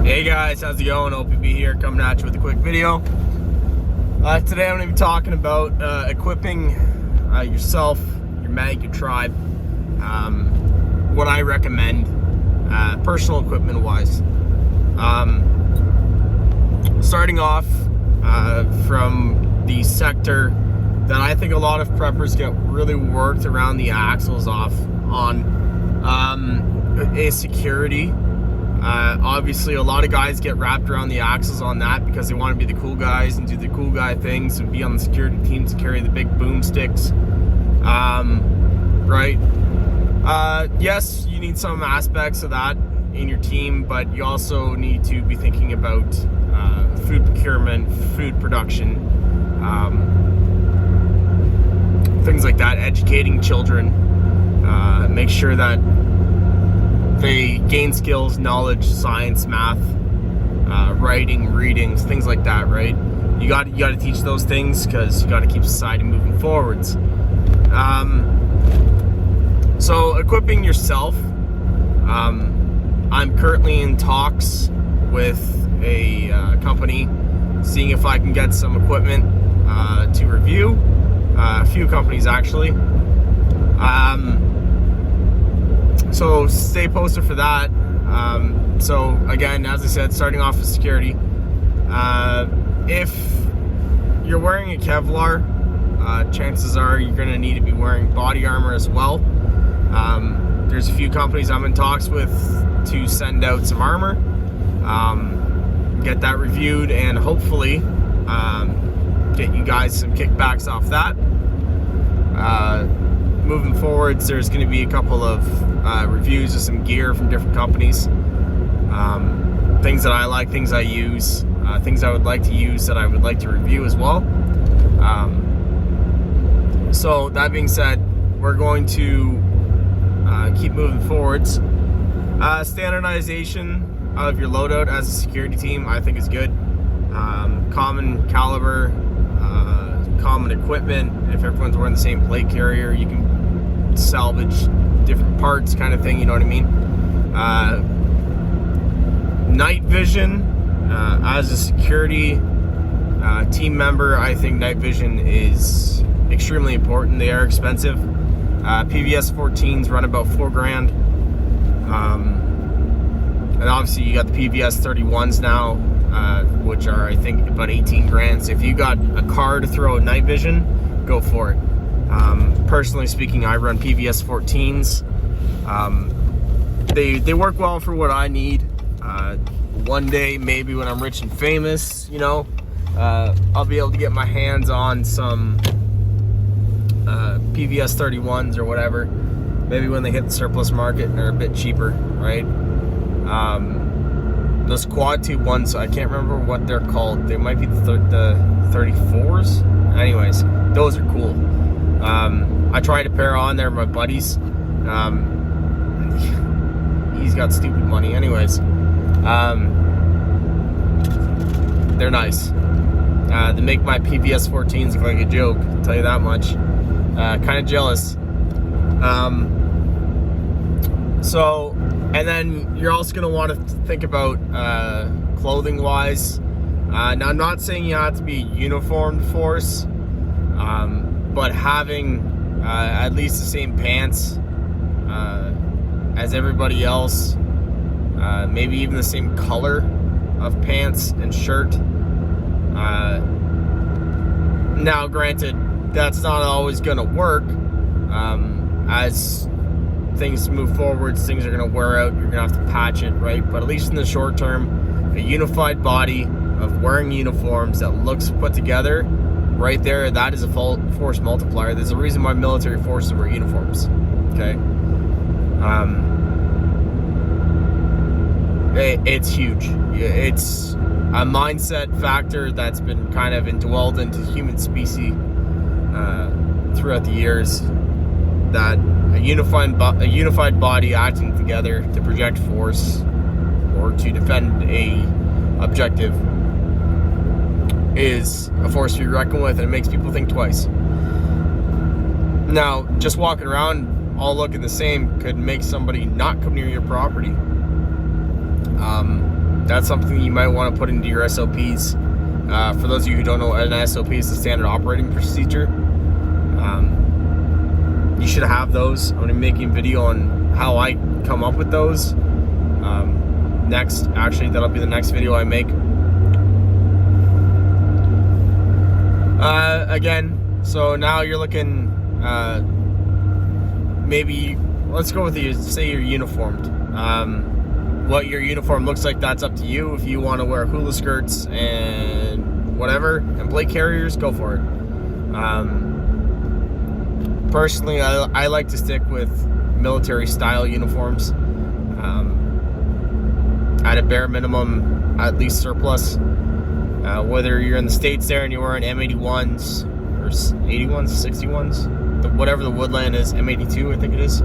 Hey guys, how's it going? OPB here, coming at you with a quick video. Today I'm going to be talking about equipping yourself, your mag, your tribe, what I recommend personal equipment wise. Starting off from the sector that I think a lot of preppers get really worked around the axles off on is security. Obviously, a lot of guys get wrapped around the axles on that because they want to be the cool guys and do the cool guy things and be on the security team to carry the big boom sticks. Right? Yes, you need some aspects of that in your team, but you also need to be thinking about food procurement, food production, things like that, educating children, make sure that they gain skills, knowledge, science, math, writing, readings, things like that, right? You got to teach those things because you got to keep society moving forwards. So equipping yourself, I'm currently in talks with a company, seeing if I can get some equipment to review. A few companies actually. So stay posted for that. So again, as I said, starting off with security. If you're wearing a Kevlar, chances are you're going to need to be wearing body armor as well. There's a few companies I'm in talks with to send out some armor, get that reviewed, and hopefully get you guys some kickbacks off that. Moving forwards, there's going to be a couple of reviews of some gear from different companies, things that I like, things I use, things I would like to use that I would like to review as well. So that being said, we're going to keep moving forwards. Standardization of your loadout as a security team I think is good. Common caliber, common equipment. If everyone's wearing the same plate carrier, you can salvage different parts, kind of thing, you know what I mean? Night vision, as a security team member, I think night vision is extremely important. They are expensive. PVS 14s run about $4,000. And obviously you got the PVS 31s now, which are I think about 18 grand. So if you got a car to throw at night vision, go for it. Personally speaking, I run PVS 14s. They work well for what I need. One day, maybe when I'm rich and famous, you know, I'll be able to get my hands on some PVS 31s or whatever. Maybe when they hit the surplus market and they're a bit cheaper, right? Those quad tube ones, I can't remember what they're called. They might be the 34s. Anyways, those are cool. I tried a pair on there with my buddies. He's got stupid money. Anyways, they're nice. They make my PVS 14s look like a joke, I'll tell you that much. Kind of jealous. So, and then you're also going to want to think about clothing wise. Now, I'm not saying you have to be a uniformed force, but having at least the same pants as everybody else, maybe even the same color of pants and shirt. Now, granted, that's not always going to work. As things move forwards, things are going to wear out. You're going to have to patch it, right? But at least in the short term, a unified body of wearing uniforms that looks put together, right there, that is a force multiplier. There's a reason why military forces wear uniforms, okay? It's huge. It's a mindset factor that's been kind of indwelled into the human species throughout the years, that a unified body acting together to project force or to defend a objective is a force to be reckoned with, and it makes people think twice. Now, just walking around all looking the same could make somebody not come near your property. that's something you might want to put into your SOPs. For those of you who don't know, an SOP is the standard operating procedure. You should have those. I'm going to be making a video on how I come up with those. Next, actually, that'll be the next video I make. Again, so now you're looking, maybe, let's go with say you're uniformed. What your uniform looks like, that's up to you. If you want to wear hula skirts and whatever, and plate carriers, go for it. Personally, I like to stick with military style uniforms. At a bare minimum, at least surplus. Whether you're in the States there and you're wearing M81s or 81s, 61s, whatever the Woodland is, M82 I think it is.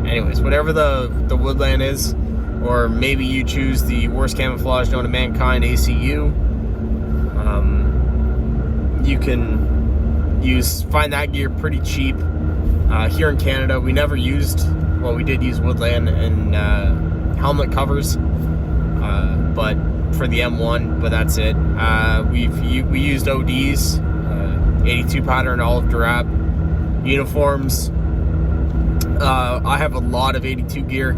Anyways, whatever the Woodland is, or maybe you choose the worst camouflage known to mankind, ACU. You can find that gear pretty cheap. Here in Canada, we never used, well, we did use Woodland and helmet covers, but for the M1, but that's it. We used ODs, 82 pattern olive drab uniforms. I have a lot of 82 gear.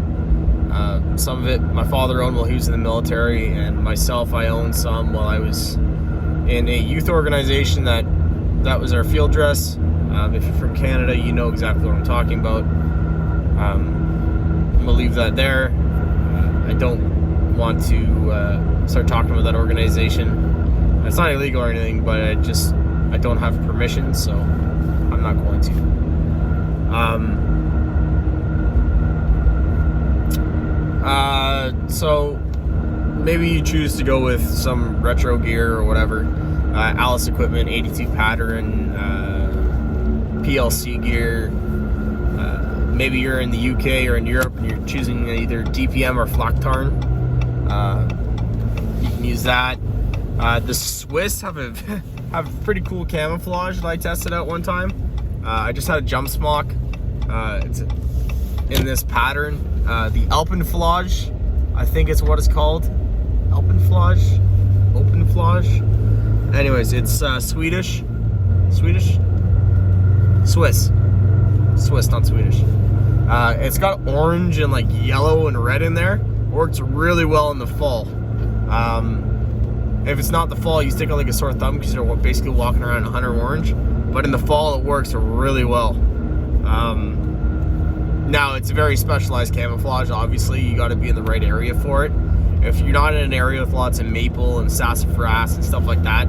Some of it my father owned while he was in the military, and myself, I owned some while I was in a youth organization that was our field dress. If you're from Canada, you know exactly what I'm talking about. I'm gonna leave that there. I don't want to start talking about that organization. It's not illegal or anything, but I don't have permission, so I'm not going to. So maybe you choose to go with some retro gear or whatever. Alice Equipment, 82 pattern, PLC gear. Maybe you're in the UK or in Europe and you're choosing either DPM or Flak Tarn. You can use that. The Swiss have a pretty cool camouflage that I tested out one time. I just had a jump smock. It's in this pattern. The Alpenflage, I think it's what it's called. Alpenflage? Anyways, it's Swiss, not Swedish. It's got orange and like yellow and red in there. Works really well in the fall. If it's not the fall, you stick out like a sore thumb because you're basically walking around in hunter orange. But in the fall, it works really well. Now, it's a very specialized camouflage. Obviously, you got to be in the right area for it. If you're not in an area with lots of maple and sassafras and stuff like that,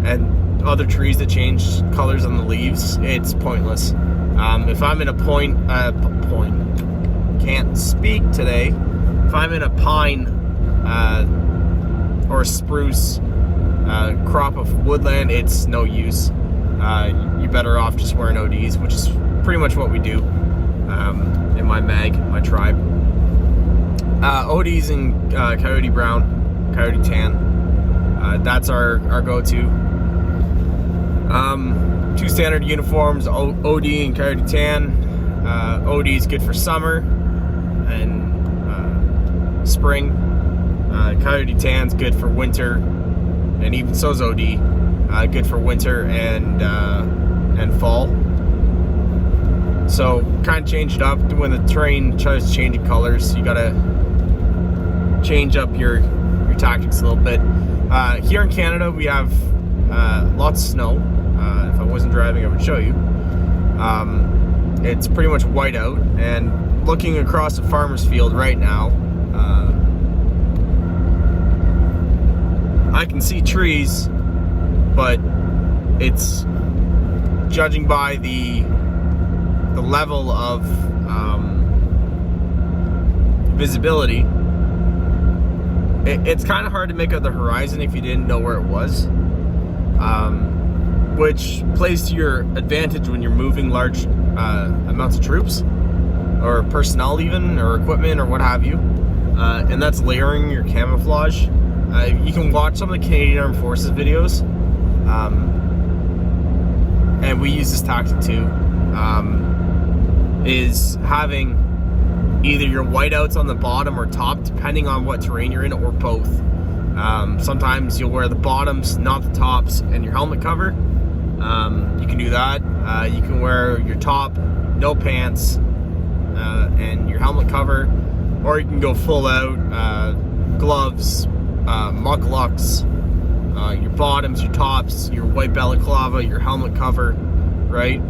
and other trees that change colors on the leaves, it's pointless. If I'm in a can't speak today. If I'm in a pine or a spruce crop of woodland, it's no use. You're better off just wearing ODs, which is pretty much what we do in my tribe. ODs and Coyote Brown, Coyote Tan. That's our go-to. Two standard uniforms, OD and Coyote Tan. OD is good for summer and spring. Coyote Tan's good for winter, and even so is OD. Good for winter and fall. So kind of change it up. When the terrain tries to change colors, you gotta change up your tactics a little bit. Here in Canada, we have lots of snow. If I wasn't driving, I would show you. It's pretty much white out, and looking across a farmer's field right now, I can see trees, but it's judging by the level of visibility. It's kind of hard to make out the horizon if you didn't know where it was, which plays to your advantage when you're moving large amounts of troops or personnel even, or equipment or what have you, and that's layering your camouflage. You can watch some of the Canadian Armed Forces videos, and we use this tactic too, is having either your whiteouts on the bottom or top, depending on what terrain you're in, or both. Sometimes you'll wear the bottoms, not the tops, and your helmet cover. You can do that. You can wear your top, no pants, and your helmet cover, or you can go full out, gloves, mukluks, your bottoms, your tops, your white balaclava, your helmet cover, right?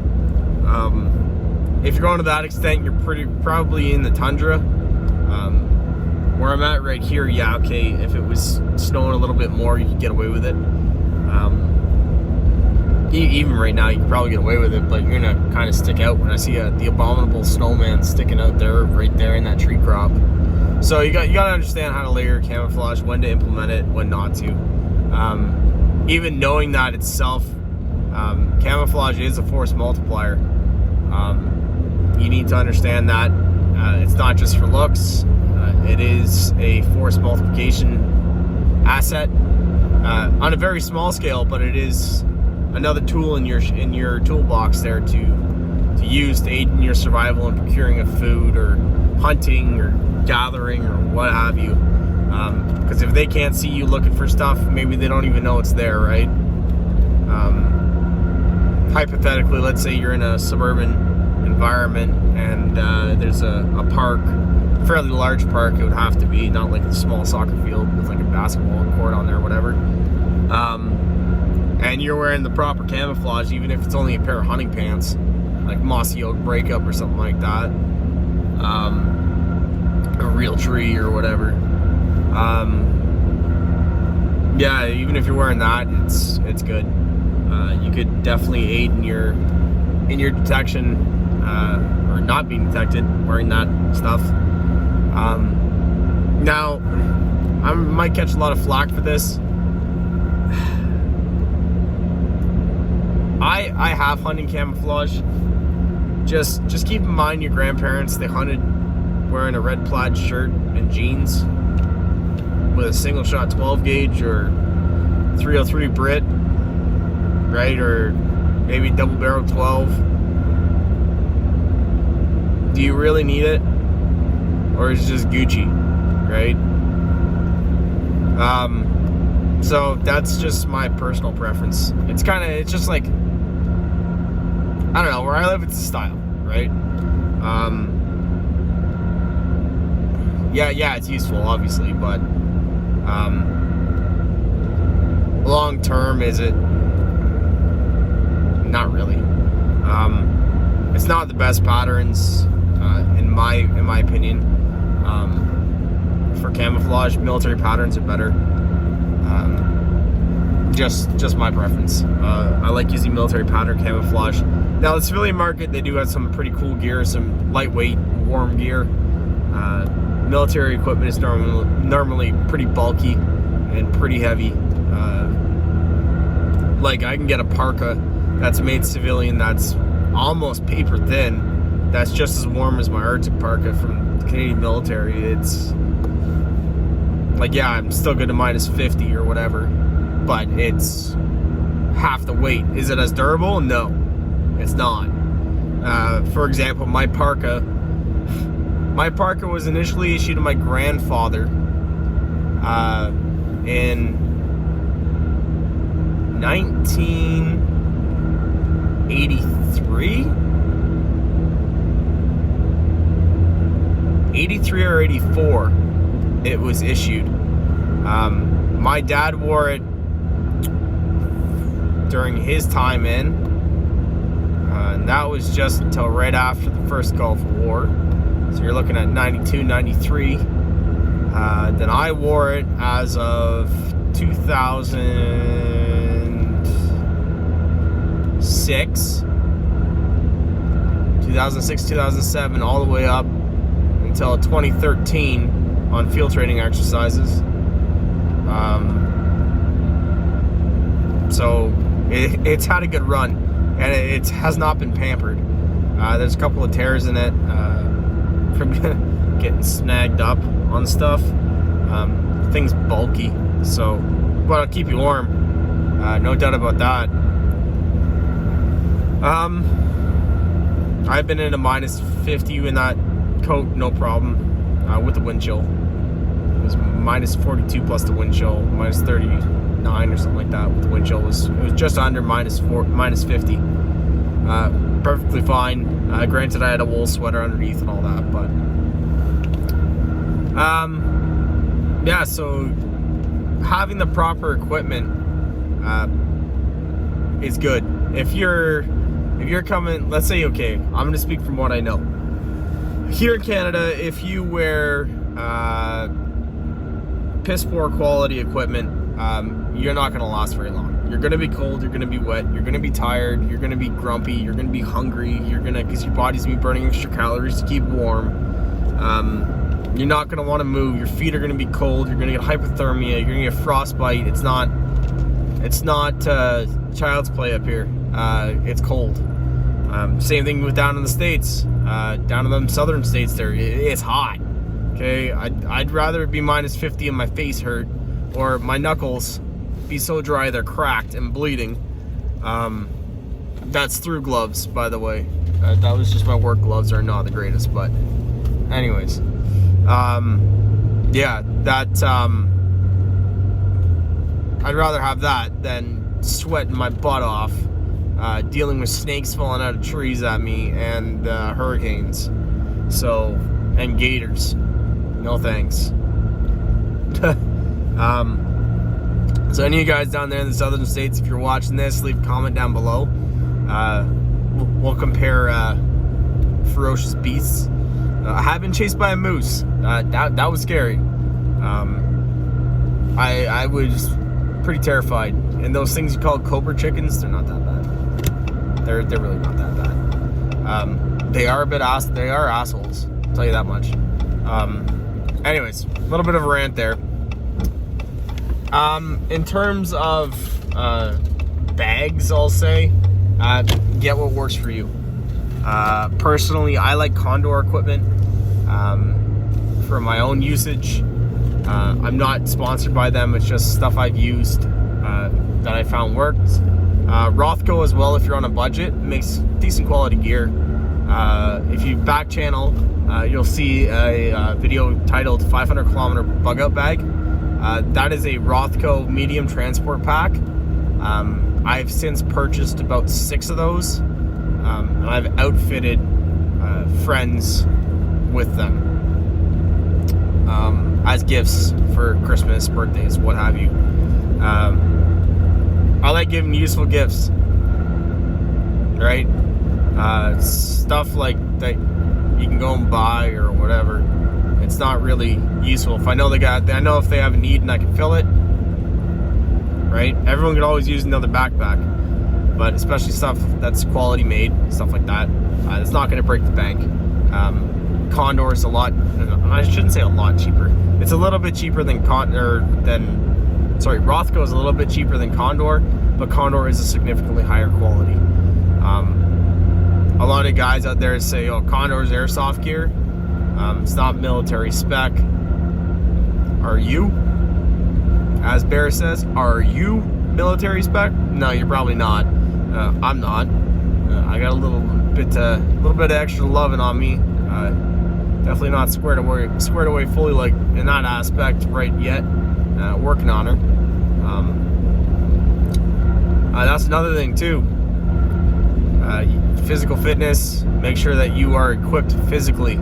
If you're going to that extent, you're probably in the tundra. Where I'm at right here, yeah, okay, if it was snowing a little bit more, you could get away with it. Even right now, you can probably get away with it, but you're gonna kind of stick out when I see the abominable snowman sticking out there, right there in that tree crop. So you gotta understand how to layer camouflage, when to implement it, when not to. Even knowing that itself, camouflage is a force multiplier. You need to understand that it's not just for looks. It is a force multiplication asset on a very small scale, but it is another tool in your toolbox there to use to aid in your survival and procuring of food or hunting or gathering or what have you. Because if they can't see you looking for stuff, maybe they don't even know it's there, right? Hypothetically, let's say you're in a suburban environment and there's a park, fairly large park it would have to be, not like a small soccer field with like a basketball court on there or whatever. And you're wearing the proper camouflage, even if it's only a pair of hunting pants, like mossy oak breakup or something like that, a real tree or whatever. Yeah, even if you're wearing that, it's good. You could definitely aid in your detection, or not being detected wearing that stuff. Now, I might catch a lot of flack for this. I have hunting camouflage. Just keep in mind your grandparents, they hunted wearing a red plaid shirt and jeans with a single shot 12 gauge or 303 Brit, right? Or maybe double barrel 12. Do you really need it? Or is it just Gucci, right? So that's just my personal preference. It's just like, I don't know, where I live it's a style, right? Yeah, it's useful, obviously, but long term, is it? Not really. It's not the best patterns, in my opinion. For camouflage, military patterns are better. Just my preference. I like using military pattern camouflage. Now, the civilian market, they do have some pretty cool gear, some lightweight, warm gear. Military equipment is normally pretty bulky and pretty heavy. Like, I can get a parka that's made civilian that's almost paper thin, that's just as warm as my Arctic parka from the Canadian military. It's like, yeah, I'm still good to -50 or whatever, but it's half the weight. Is it as durable? No, it's not. For example, my parka was initially issued to my grandfather in 1983? 83 or 84 it was issued. My dad wore it during his time in, and that was just until right after the first Gulf War. So you're looking at 92, 93. Then I wore it as of 2006, 2007, all the way up until 2013 on field training exercises. So it's had a good run, and it has not been pampered. There's a couple of tears in it from getting snagged up on stuff. Thing's bulky, so, but it'll keep you warm. No doubt about that. I've been in a -50 in that coat, no problem, with the wind chill. It was minus 42 plus the wind chill, minus 39 or something like that with the wind chill. It was just under minus 50. Perfectly fine. Granted, I had a wool sweater underneath and all that, but yeah, so having the proper equipment is good. If you're coming, let's say, okay, I'm going to speak from what I know. Here in Canada, if you wear piss poor quality equipment, you're not going to last very long. You're going to be cold, you're going to be wet, you're going to be tired, you're going to be grumpy, you're going to be hungry, because your body's going to be burning extra calories to keep warm. You're not going to want to move, your feet are going to be cold, you're going to get hypothermia, you're going to get frostbite. It's not child's play up here. It's cold. Same thing with down in the States, down in the southern states there, it's hot. Okay, I'd rather it be minus 50 and my face hurt, or my knuckles be so dry they're cracked and bleeding. That's through gloves, by the way. That was just my work gloves, are not the greatest, but anyways, yeah, that I'd rather have that than sweating my butt off, dealing with snakes falling out of trees at me and hurricanes, and gators. No thanks. So any of you guys down there in the southern states, if you're watching this, leave a comment down below. We'll compare ferocious beasts. I have been chased by a moose. That was scary. I was pretty terrified. And those things you call cobra chickens, they're not that bad. They're really not that bad. They are a bit they are assholes. I'll tell you that much. Anyways, a little bit of a rant there. In terms of bags, I'll say, get what works for you. Personally, I like Condor equipment for my own usage. I'm not sponsored by them. It's just stuff I've used that I found worked. Rothco as well, if you're on a budget, makes decent quality gear. If you back channel, you'll see a video titled 500 kilometer bug out bag. That is a Rothco medium transport pack. I've since purchased about 6 of those, and I've outfitted friends with them as gifts for Christmas, birthdays, what have you. I like giving useful gifts, right? Stuff like that you can go and buy or whatever. It's not really useful. If I know I know if they have a need and I can fill it, right? Everyone could always use another backpack, but especially stuff that's quality made, stuff like that, it's not going to break the bank. Condor is I shouldn't say a lot cheaper. It's a little bit cheaper than Rothco is a little bit cheaper than Condor, but Condor is a significantly higher quality. A lot of guys out there say, oh, Condor's airsoft gear. It's not military spec. Are you? As Bear says, are you military spec? No, you're probably not. I'm not. I got a little bit of extra loving on me. Definitely not squared away fully like in that aspect right yet. Working on her. That's another thing too. Physical fitness. Make sure that you are equipped physically.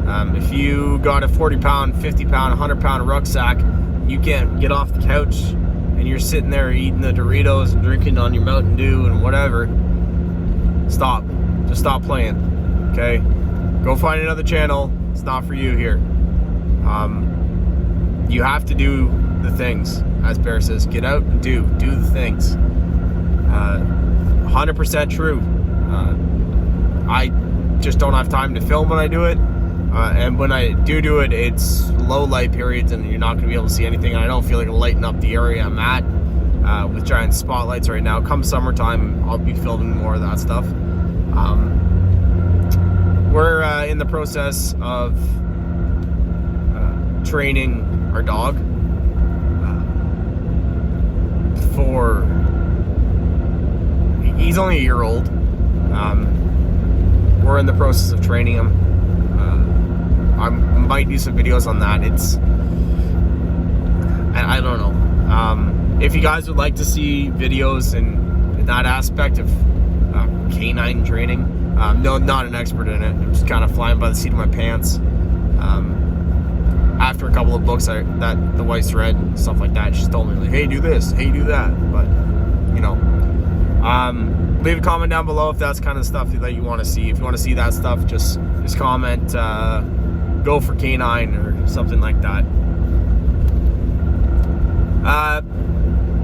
If you got a 40-pound, 50-pound, 100-pound rucksack, you can't get off the couch, and you're sitting there eating the Doritos and drinking on your Mountain Dew and whatever. Stop. Just stop playing. Okay? Go find another channel. It's not for you here. You have to do the things, as Bear says. Get out and do the things. 100% true. I just don't have time to film when I do it. And when I do it, it's low light periods and you're not going to be able to see anything. And I don't feel like lighting up the area I'm at with giant spotlights right now. Come summertime, I'll be filming more of that stuff. We're in the process of training our dog he's only a year old. We're in the process of training him. I might do some videos on that. I don't know. If you guys would like to see videos in that aspect of canine training, no, not an expert in it. I'm just kind of flying by the seat of my pants. After a couple of books that the wife's read and stuff like that, she's told me like, hey, do this, hey, do that. But leave a comment down below if that's kind of stuff that you want to see. If you want to see that stuff, just comment go for canine or something like that.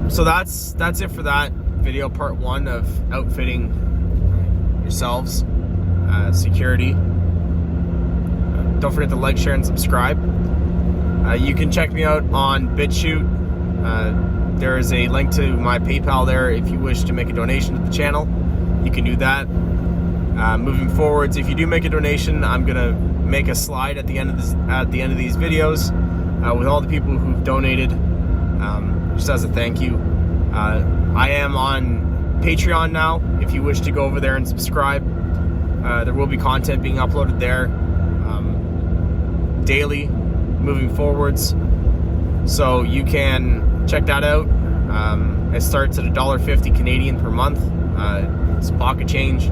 So that's it for that video, part 1 of outfitting yourselves, security. Don't forget to like, share, and subscribe. You can check me out on BitChute. There is a link to my PayPal there if you wish to make a donation to the channel. You can do that. Moving forwards, if you do make a donation, I'm gonna make a slide at the end of these videos with all the people who've donated, just as a thank you. I am on Patreon now. If you wish to go over there and subscribe, there will be content being uploaded there daily moving forwards, so you can check that out. It starts at $1.50 Canadian per month. It's pocket change.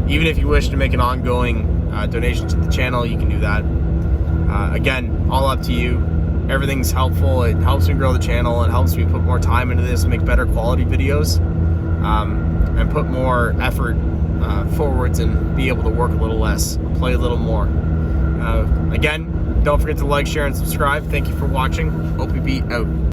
Even if you wish to make an ongoing donation to the channel, you can do that. Again, all up to you. Everything's helpful. It helps me grow the channel. It helps me put more time into this, make better quality videos, and put more effort forwards and be able to work a little less, play a little more. Again, don't forget to like, share, and subscribe. Thank you for watching. OPB out.